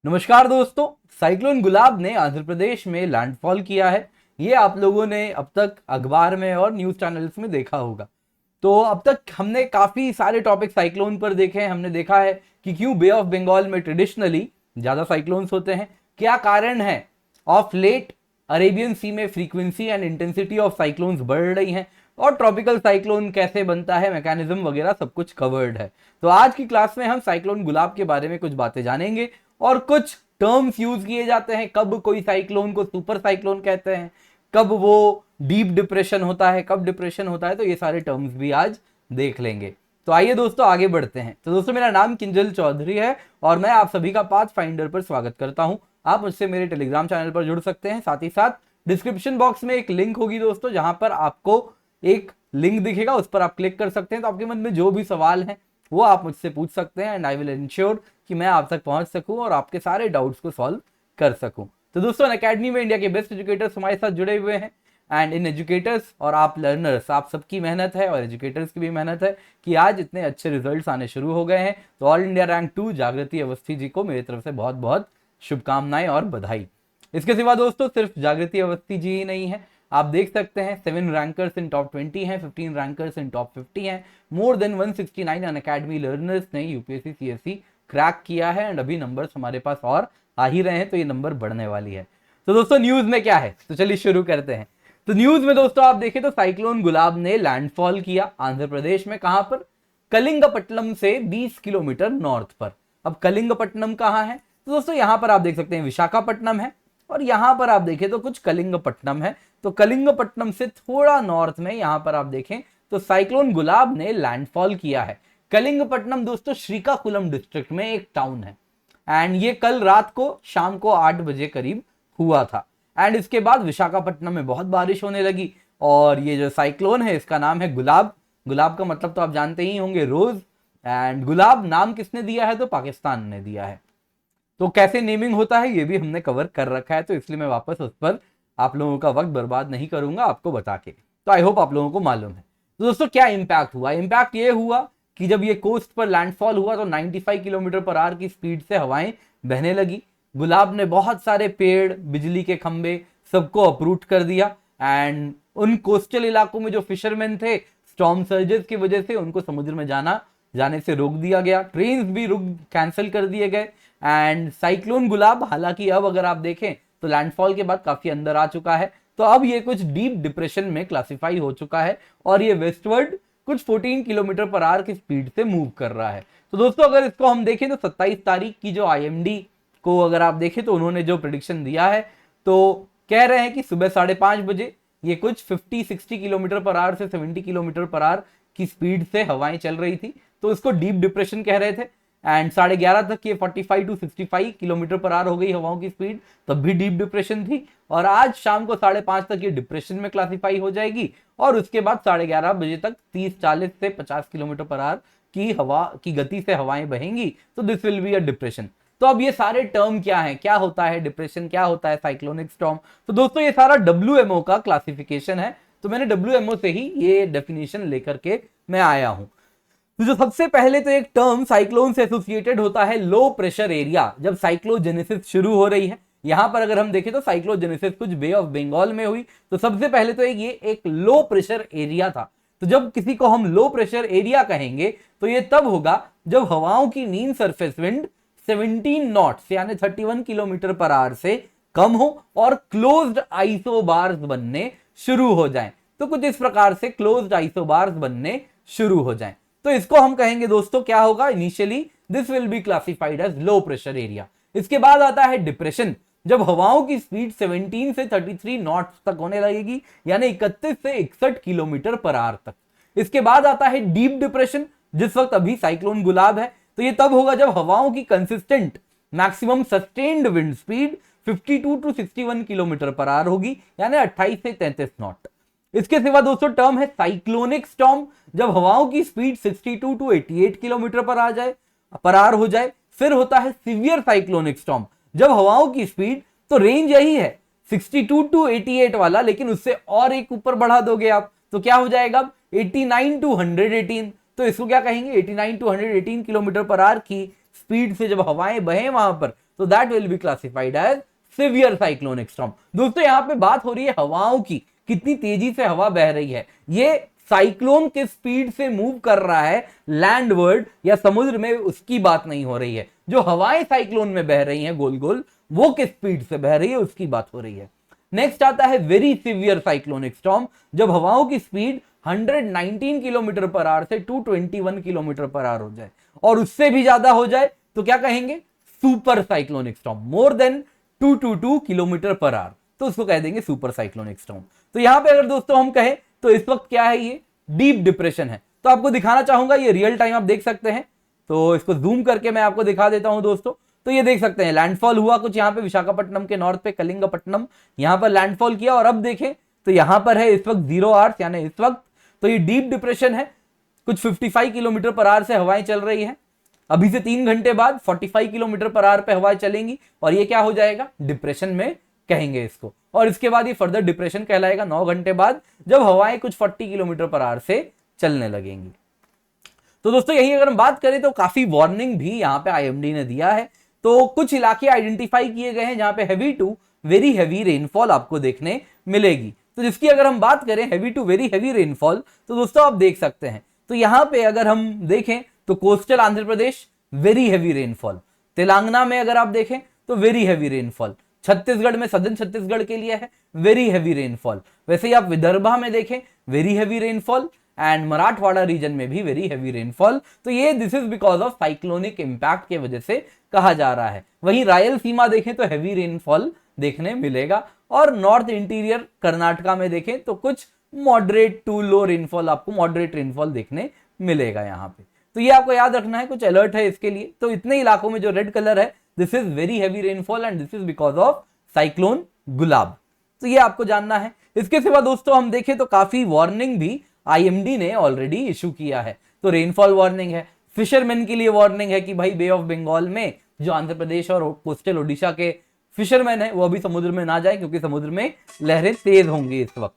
नमस्कार दोस्तों। साइक्लोन गुलाब ने आंध्र प्रदेश में लैंडफॉल किया है। ये आप लोगों ने अब तक अखबार में और न्यूज चैनल्स में देखा होगा। तो अब तक हमने काफी सारे टॉपिक साइक्लोन पर देखे हैं। हमने देखा है कि क्यों बे ऑफ बंगाल में ट्रेडिशनली ज्यादा साइक्लोन्स होते हैं, क्या कारण है। ऑफ लेट अरेबियन सी में frequency and intensity of cyclones बढ़ रही हैं, और ट्रॉपिकल साइक्लोन कैसे बनता है, मैकेनिज्म वगैरह सब कुछ कवर्ड है। तो आज की क्लास में हम साइक्लोन गुलाब के बारे में कुछ बातें जानेंगे और कुछ टर्म्स यूज किए जाते हैं, कब कोई साइक्लोन को सुपर साइक्लोन कहते हैं, कब वो डीप डिप्रेशन होता है, कब डिप्रेशन होता है। तो ये सारे टर्म्स भी आज देख लेंगे। तो आइए दोस्तों आगे बढ़ते हैं। तो दोस्तों मेरा नाम किंजल चौधरी है और मैं आप सभी का पाथ फाइंडर पर स्वागत करता हूं। आप मुझसे मेरे टेलीग्राम चैनल पर जुड़ सकते हैं। साथ ही साथ डिस्क्रिप्शन बॉक्स में एक लिंक होगी दोस्तों, जहां पर आपको एक लिंक दिखेगा, उस पर आप क्लिक कर सकते हैं। तो आपके मन में जो भी सवाल है वो आप मुझसे पूछ सकते हैं एंड आई विल इंश्योर कि मैं आप तक पहुंच सकूं और आपके सारे डाउट्स को सॉल्व कर सकूं। तो दोस्तों अकेडमी में इंडिया के बेस्ट एजुकेटर्स हमारे साथ जुड़े हुए हैं एंड इन एजुकेटर्स और आप लर्नर्स, आप सबकी मेहनत है और एजुकेटर्स की भी मेहनत है कि आज इतने अच्छे रिजल्ट्स आने शुरू हो गए हैं। तो ऑल इंडिया रैंक 2 जागृति अवस्थी जी को मेरी तरफ से बहुत बहुत शुभकामनाएं और बधाई। इसके सिवा दोस्तों सिर्फ जागृति अवस्थी जी ही नहीं है, आप देख सकते हैं 7 रैंकर्स इन टॉप 20 हैं, 15 रैंकर्स इन टॉप 50 हैं। मोर देन 169 अनअकैडमी लर्नर्स ने यूपीएससी सीएससी क्रैक किया है एंड अभी नंबर्स हमारे पास और आ ही रहे हैं, तो ये नंबर बढ़ने वाली है। तो दोस्तों न्यूज में क्या है, तो चलिए शुरू करते हैं। तो न्यूज में दोस्तों आप देखें तो साइक्लोन गुलाब ने लैंडफॉल किया आंध्र प्रदेश में। कहां पर? कलिंगपट्टनम से 20 किलोमीटर नॉर्थ पर। अब कलिंगपट्टनम कहां है? तो दोस्तों यहां पर आप देख सकते हैं विशाखापट्टनम है और यहां पर आप देखें तो कुछ कलिंगपट्टनम है। तो कलिंगपट्टनम से थोड़ा नॉर्थ में यहां पर आप देखें तो साइक्लोन गुलाब ने लैंडफॉल किया है। कलिंगपट्टनम दोस्तों श्रीकाकुलम डिस्ट्रिक्ट में एक टाउन है एंड ये कल रात को शाम को 8 बजे करीब हुआ था। एंड इसके बाद विशाखापट्टनम में बहुत बारिश होने लगी और ये जो साइक्लोन है इसका नाम है गुलाब। गुलाब का मतलब तो आप जानते ही होंगे, रोज। एंड गुलाब नाम किसने दिया है? तो पाकिस्तान ने दिया है। तो कैसे नेमिंग होता है ये भी हमने कवर कर रखा है, तो इसलिए मैं वापस उस पर आप लोगों का वक्त बर्बाद नहीं करूंगा आपको बता के। तो आई होप आप लोगों को मालूम है। तो दोस्तों क्या इंपैक्ट हुआ? इंपैक्ट ये हुआ कि जब ये कोस्ट पर लैंडफॉल हुआ तो 95 किलोमीटर पर आवर की स्पीड से हवाएं बहने लगी। गुलाब ने बहुत सारे पेड़, बिजली के खंभे सबको अप्रूट कर दिया एंड उन कोस्टल इलाकों में जो फिशरमैन थे, स्टॉर्म सर्जेस की वजह से उनको समुद्र में जाने से रोक दिया गया। ट्रेन्स भी रुक कैंसिल कर दिए गए। एंड साइक्लोन गुलाब हालांकि अब अगर आप देखें तो लैंडफॉल के बाद काफी अंदर आ चुका है, तो अब ये कुछ डीप डिप्रेशन में क्लासिफाई हो चुका है और ये वेस्टवर्ड कुछ 14 किलोमीटर पर आवर की स्पीड से मूव कर रहा है। तो दोस्तों अगर इसको हम देखें तो 27 तारीख की जो आईएमडी को अगर आप देखें तो उन्होंने जो प्रेडिक्शन दिया है तो कह रहे हैं कि सुबह 5:30 बजे ये कुछ 50-60 किलोमीटर पर आवर से 70 किलोमीटर पर आवर की स्पीड से हवाएं चल रही थी, तो इसको डीप डिप्रेशन कह रहे थे। एंड 11:30 तक ये 45 टू 65 किलोमीटर पर आवर हो गई हवाओं की स्पीड, तब भी डीप डिप्रेशन थी। और आज शाम को 5:30 तक ये डिप्रेशन में क्लासिफाई हो जाएगी और उसके बाद 11:30 बजे तक 30-40 से 50 किलोमीटर पर आवर की हवा की गति से हवाएं बहेंगी, तो this will be a depression. तो अब ये सारे टर्म क्या है, क्या होता है डिप्रेशन, क्या होता है साइक्लोनिक स्टॉर्म? तो दोस्तों ये सारा डब्ल्यूएमओ का क्लासिफिकेशन है, तो मैंने डब्ल्यूएमओ से ही ये डेफिनेशन लेकर के मैं आया हूं। तो जो सबसे पहले तो एक टर्म साइक्लोन से एसोसिएटेड होता है लो प्रेशर एरिया, जब साइक्लोजेनेसिस शुरू हो रही है। यहां पर अगर हम देखें तो साइक्लोजेनेसिस कुछ बे ऑफ बंगाल में हुई, तो सबसे पहले तो ये एक लो प्रेशर एरिया था। तो जब किसी को हम लो प्रेशर एरिया कहेंगे तो ये तब होगा जब हवाओं की मीन सरफेस विंड 17 नॉट्स यानी 31 किलोमीटर पर आवर से कम हो और क्लोज्ड आइसोबार्स बनने शुरू हो जाएं। तो कुछ इस प्रकार से क्लोज्ड आइसोबार्स बनने शुरू हो जाएं, तो इसको हम कहेंगे दोस्तों क्या होगा? Initially this will be classified as low pressure area. इसके बाद आता है डिप्रेशन, जब हवाओं की स्पीड 17 से 33 नॉट्स तक होने लगेगी यानी 31 से 61 किलोमीटर पर आवर तक। इसके बाद आता है डीप डिप्रेशन, जिस वक्त अभी साइक्लोन गुलाब है, तो ये तब होगा जब हवाओं की consistent maximum sustained wind speed 52 to 61 kilometre per hour होगी यानी 28 से 33 नॉट। इसके सिवा दोस्तों टर्म है साइक्लोनिक स्टॉर्म, जब हवाओं की speed 62 to 88 kilometre per hour हो जाए। फिर होता है सीवियर साइक्लोनिक स्टॉर्म, जब हवाओं की स्पीड, तो रेंज यही है 62 टू 88 वाला, लेकिन उससे और एक ऊपर बढ़ा दोगे आप तो क्या हो जाएगा? 89 टू 118। तो इसको क्या कहेंगे? 89 टू 118 किलोमीटर पर आवर की स्पीड से जब हवाएं बहें वहां पर, तो that will be classified as severe cyclonic storm. दोस्तों यहाँ पे बात हो रही है हवाओं की, कितनी तेजी से हवा बह रही है, ये साइक्लोन के स्पीड से मूव कर रहा है लैंडवर्ड या समुद्र में, उसकी बात नहीं हो रही है। जो हवाएं साइक्लोन में बह रही हैं गोल गोल, वो किस स्पीड से बह रही है उसकी बात हो रही है। नेक्स्ट आता है वेरी सीवियर साइक्लोनिक स्टॉर्म, जब हवाओं की स्पीड 119 किलोमीटर पर आवर से 221 किलोमीटर पर आवर हो जाए और उससे भी ज्यादा हो जाए तो क्या कहेंगे, super cyclonic storm. More than 222 kilometre per our, तो उसको कह देंगे सुपर साइक्लोनिक स्टॉर्म। तो यहां पे अगर दोस्तों हम कहें तो इस वक्त क्या है, ये डीप डिप्रेशन है। तो आपको दिखाना चाहूंगा, ये रियल टाइम आप देख सकते हैं, तो इसको जूम करके मैं आपको दिखा देता हूं दोस्तों। तो ये देख सकते हैं लैंडफॉल हुआ कुछ यहाँ पे विशाखापट्टनम के नॉर्थ पे, कलिंगपट्टनम यहां पर लैंडफॉल किया, और अब देखें तो यहां पर है इस वक्त 0 आवर्स यानी इस वक्त, तो ये डीप डिप्रेशन है, कुछ 55 किलोमीटर पर आवर से हवाएं चल रही हैं। अभी से 3 घंटे बाद 45 किलोमीटर पर आवर पे हवाएं चलेंगी और ये क्या हो जाएगा, डिप्रेशन में कहेंगे इसको, और इसके बाद ये फर्दर डिप्रेशन कहलाएगा 9 घंटे बाद, जब हवाएं कुछ 40 किलोमीटर पर आवर से चलने लगेंगी। तो दोस्तों यही अगर हम बात करें तो काफी वार्निंग भी यहाँ पे आईएमडी ने दिया है। तो कुछ इलाके आइडेंटिफाई किए गए हैं जहां पे heavy to very heavy rainfall आपको देखने मिलेगी। तो जिसकी अगर हम बात करें heavy to very heavy rainfall, तो दोस्तों आप देख सकते हैं, तो यहां पे अगर हम देखें तो coastal Andhra Pradesh very heavy rainfall, Telangana में अगर आप देखें तो वेरी हैवी रेनफॉल, छत्तीसगढ़ में सदर्न छत्तीसगढ़ के लिए है वेरी हैवी रेनफॉल। वैसे ही आप विदर्भा में देखें very heavy rainfall, and Marathwada region में भी वेरी हैवी रेनफॉल। तो ये this is because of cyclonic impact की वजह से कहा जा रहा है। वहीं रायलसीमा देखें तो हैवी रेनफॉल देखने मिलेगा, और नॉर्थ इंटीरियर कर्नाटका में देखें तो कुछ मॉडरेट टू लो रेनफॉल, आपको मॉडरेट रेनफॉल देखने मिलेगा यहाँ पे। तो ये आपको याद रखना है, कुछ अलर्ट है इसके लिए। तो इतने इलाकों में जो रेड कलर है, this is very heavy rainfall and this is because of cyclone Gulab. तो ये आपको जानना है। इसके सिवा दोस्तों हम देखें तो काफी वार्निंग भी आईएमडी ने ऑलरेडी इशू किया है। तो रेनफॉल वार्निंग है, फिशरमैन के लिए वार्निंग है कि भाई बे ऑफ बंगाल में जो आंध्र प्रदेश और कोस्टल ओडिशा के फिशरमैन है वो अभी समुद्र में ना जाए, क्योंकि समुद्र में लहरें तेज होंगी इस वक्त।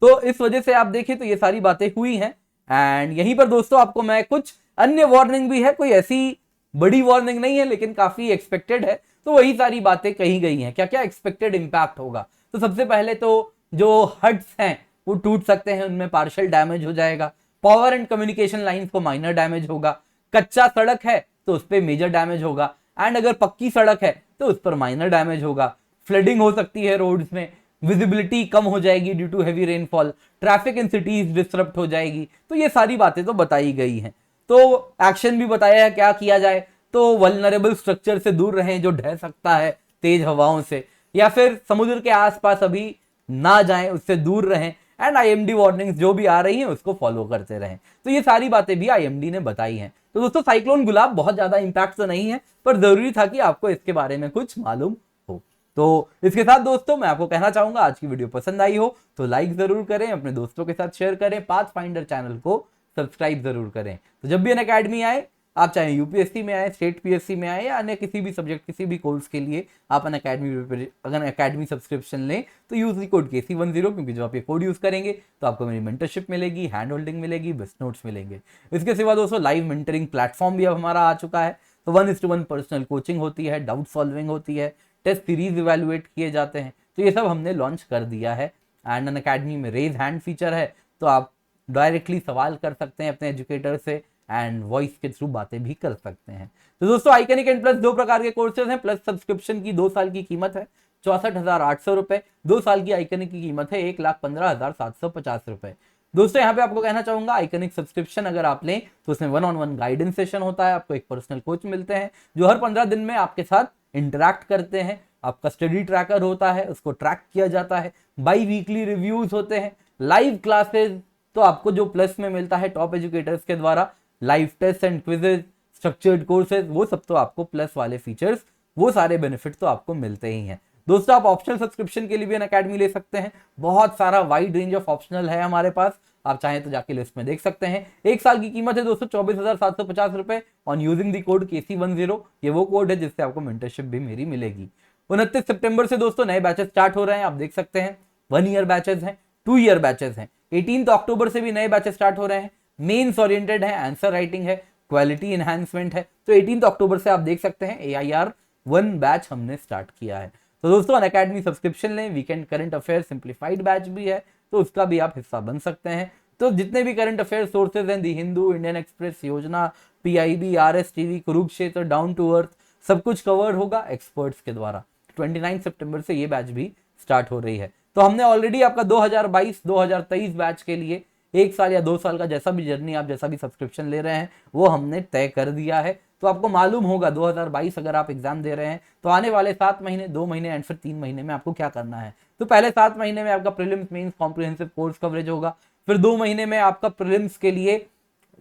तो इस वजह से आप देखें तो ये सारी बातें हुई हैं। एंड यहीं पर दोस्तों आपको मैं कुछ अन्य वार्निंग भी है, कोई ऐसी बड़ी वार्निंग नहीं है लेकिन काफी एक्सपेक्टेड है। तो वही सारी बातें कही गई हैं, क्या क्या एक्सपेक्टेड इंपैक्ट होगा। तो सबसे पहले तो जो हट्स हैं वो टूट सकते हैं, उनमें पार्शियल डैमेज हो जाएगा। पावर एंड कम्युनिकेशन लाइंस को माइनर डैमेज होगा। कच्चा सड़क है तो उस पर मेजर डैमेज होगा, एंड अगर पक्की सड़क है तो उस पर माइनर डैमेज होगा। फ्लडिंग हो सकती है रोड्स में, विजिबिलिटी कम हो जाएगी due to heavy rainfall, traffic in cities disturb हो जाएगी। तो ये सारी बातें तो बताई गई हैं। तो एक्शन भी बताया है क्या किया जाए, तो वल्नरेबल स्ट्रक्चर से दूर रहें जो ढह सकता है तेज हवाओं से, या फिर समुद्र के आसपास अभी ना जाएं, उससे दूर रहें, एंड आईएमडी वार्निंग्स जो भी आ रही हैं उसको फॉलो करते रहें। तो ये सारी बातें भी आईएमडी ने बताई हैं। तो दोस्तों साइक्लोन गुलाब बहुत ज्यादा इंपैक्ट तो नहीं है, पर जरूरी था कि आपको इसके बारे में कुछ मालूम हो। तो इसके साथ दोस्तों मैं आपको कहना चाहूंगा, आज की वीडियो पसंद आई हो तो लाइक जरूर करें, अपने दोस्तों के साथ शेयर करें, पाथफाइंडर चैनल को सब्सक्राइब जरूर करें। तो जब भी अनअकैडमी आए, आप चाहे यूपीएससी में आए, स्टेट पीएससी में आए, या अन्य किसी भी सब्जेक्ट किसी भी कोर्स के लिए आप अनअकैडमी सब्सक्रिप्शन लें तो यूज दी कोड KC10, क्योंकि जब आप ये कोड यूज करेंगे तो आपको मेरी मेंटरशिप मिलेगी, हैंड होल्डिंग मिलेगी, बेस्ट नोट्स मिलेंगे। इसके सिवा दोस्तों लाइव मेंटरिंग प्लेटफॉर्म भी अब हमारा आ चुका है। तो 1:1 पर्सनल कोचिंग होती है, डाउट सॉल्विंग होती है, टेस्ट सीरीज इवेल्युएट किए जाते हैं। तो ये सब हमने लॉन्च कर दिया है। एंड अनअकैडमी में रेज हैंड फीचर है, तो आप डायरेक्टली सवाल कर सकते हैं अपने एजुकेटर से, एंड वॉइस के थ्रू बातें भी कर सकते हैं। तो दोस्तों आइकनिक एंड प्लस 2 प्रकार के कोर्सेज हैं। प्लस सब्सक्रिप्शन की 2 साल की कीमत है 64,800 रुपए, 2 साल की आइकनिक की कीमत है 1,15,750 रुपए। दोस्तों यहाँ पे आपको कहना चाहूंगा, आइकनिक सब्सक्रिप्शन अगर आप लें तो उसमें 1-on-1 गाइडेंस सेशन होता है, आपको एक पर्सनल कोच मिलते हैं जो हर 15 दिन में आपके साथ इंटरैक्ट करते हैं। आपका स्टडी ट्रैकर होता है, उसको ट्रैक किया जाता है, बाई वीकली रिव्यूज होते हैं, लाइव क्लासेज तो आपको जो प्लस में मिलता है टॉप एजुकेटर्स के द्वारा, live test and quizzes, structured courses, वो सब तो आपको प्लस वाले फीचर्स, वो सारे बेनिफिट तो आपको मिलते ही हैं। दोस्तों आप ऑप्शनल सब्सक्रिप्शन के लिए भी अनअकैडमी ले सकते हैं, बहुत सारा वाइड रेंज ऑफ ऑप्शनल है हमारे पास, आप चाहें तो जाके लिस्ट में देख सकते हैं। 1 साल की कीमत है दोस्तों 24,750 रुपए on using the code KC10, ये वो कोड है जिससे आपको मेंटरशिप भी मेरी मिलेगी। 29 सितंबर से दोस्तों नए बैचेस स्टार्ट हो रहे हैं, आप देख सकते हैं 1 ईयर बैचेस हैं, 2 ईयर बैचेस हैं। 18 अक्टूबर से भी नए बैचेस स्टार्ट हो रहे हैं, मेंस ओरिएंटेड है, आंसर राइटिंग है, क्वालिटी एनहांसमेंट है। तो 18 अक्टूबर से आप देख सकते हैं AIR 1 बैच हमने स्टार्ट किया है। तो दोस्तों अनअकैडमी सब्सक्रिप्शन लें, weekend current affair simplified batch भी है, तो उसका भी आप हिस्सा बन सकते हैं। तो जितने भी करंट अफेयर सोर्सेज हैं, the Hindu, Indian express, Yojana, PIB, RS TV, Kurukshetra, down to earth, सब कुछ कवर्ड होगा एक्सपर्ट्स के द्वारा। 29 सितंबर से ये बैच भी स्टार्ट हो रही है। तो हमने ऑलरेडी आपका 2022-2023 बैच के लिए 1 साल या 2 साल का जैसा भी जर्नी, आप जैसा भी सब्सक्रिप्शन ले रहे हैं, वो हमने तय कर दिया है। तो आपको मालूम होगा 2022 अगर आप एग्जाम दे रहे हैं तो आने वाले 7 महीने, 2 महीने एंड फिर 3 महीने में आपको क्या करना है। तो पहले 7 महीने में आपका prelims mains comprehensive course coverage होगा। फिर 2 महीने में आपका प्रीलिम्स के लिए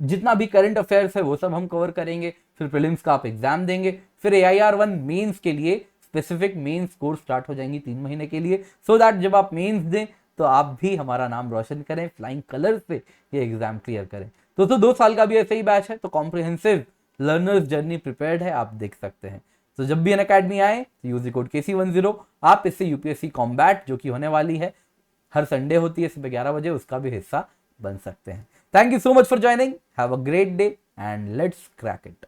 जितना भी करंट अफेयर्स है वो सब हम कवर करेंगे। फिर प्रीलिम्स का आप एग्जाम देंगे। फिर AIR1 मेंस के लिए स्पेसिफिक मेंस कोर्स स्टार्ट हो जाएंगी 3 महीने के लिए, सो दैट जब आप मेंस दें तो आप भी हमारा नाम रोशन करें, फ्लाइंग कलर से ये एग्जाम क्लियर करें। तो 2 साल का भी ऐसे ही बैच है। तो कॉम्प्रिहेंसिव लर्नर्स जर्नी प्रिपेयर्ड है, आप देख सकते हैं। तो जब भी अनअकैडमी आए तो यूज कोड KC10, आप इससे यूपीएससी कॉम्बैट जो कि होने वाली है, हर संडे होती है सुबह 11 बजे, उसका भी हिस्सा बन सकते हैं। Thank you so much for joining, have a great day and let's crack it.